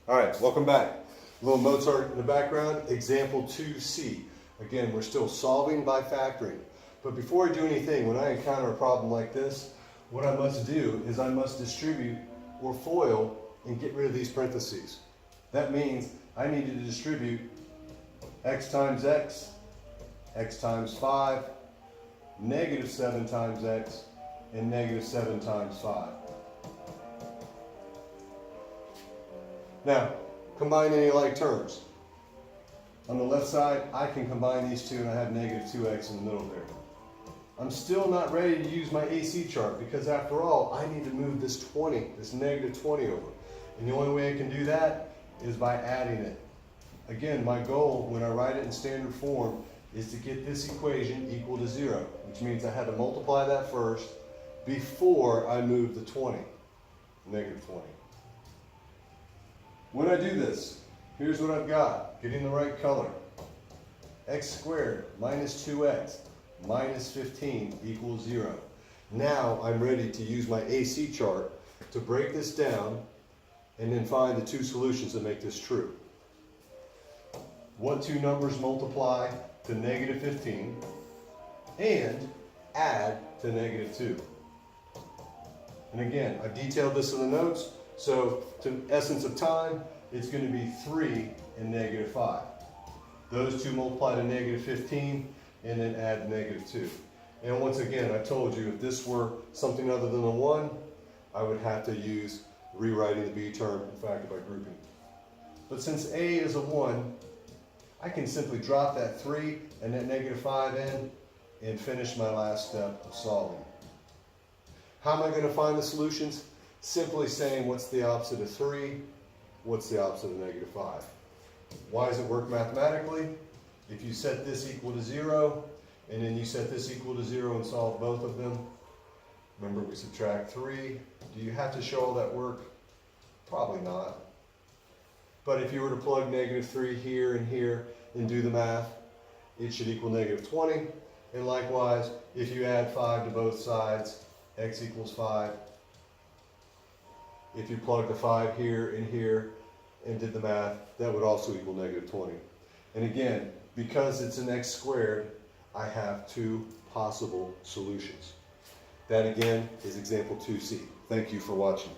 All right, welcome back. A little Mozart in the background, example 2C. Again, we're still solving by factoring. But before I do anything, when I encounter a problem like this, what I must do is I must distribute or FOIL and get rid of these parentheses. That means I need to distribute x times x, x times 5, negative 7 times x, and negative 7 times 5. Now, combine any like terms. On the left side, I can combine these two and I have negative 2x in the middle there. I'm still not ready to use my AC chart because after all, I need to move this 20, this negative 20 over. And the only way I can do that is by adding it. Again, my goal when I write it in standard form is to get this equation equal to 0, which means I had to multiply that first before I move the 20, negative 20. When I do this, here's what I've got, getting the right color. X squared minus 2x minus 15 equals 0. Now I'm ready to use my AC chart to break this down and then find the two solutions that make this true. What two numbers multiply to negative 15 and add to negative 2? And again, I've detailed this in the notes, so to essence of time, it's going to be 3 and negative 5. Those two multiply to negative 15 and then add negative 2. And once again, I told you if this were something other than a 1, I would have to use rewriting the B term in fact by grouping. But since A is a 1, I can simply drop that 3 and that negative 5 in and finish my last step of solving. How am I going to find the solutions? Simply saying what's the opposite of 3, what's the opposite of negative 5. Why does it work mathematically? If you set this equal to 0, and then you set this equal to 0 and solve both of them, remember we subtract 3. Do you have to show all that work? Probably not. But if you were to plug negative 3 here and do the math, it should equal negative 20. And likewise, if you add 5 to both sides, x equals 5. If you plug the 5 here and did the math, that would also equal negative 20. And again, because it's an x squared, I have two possible solutions. That again is example 2C. Thank you for watching.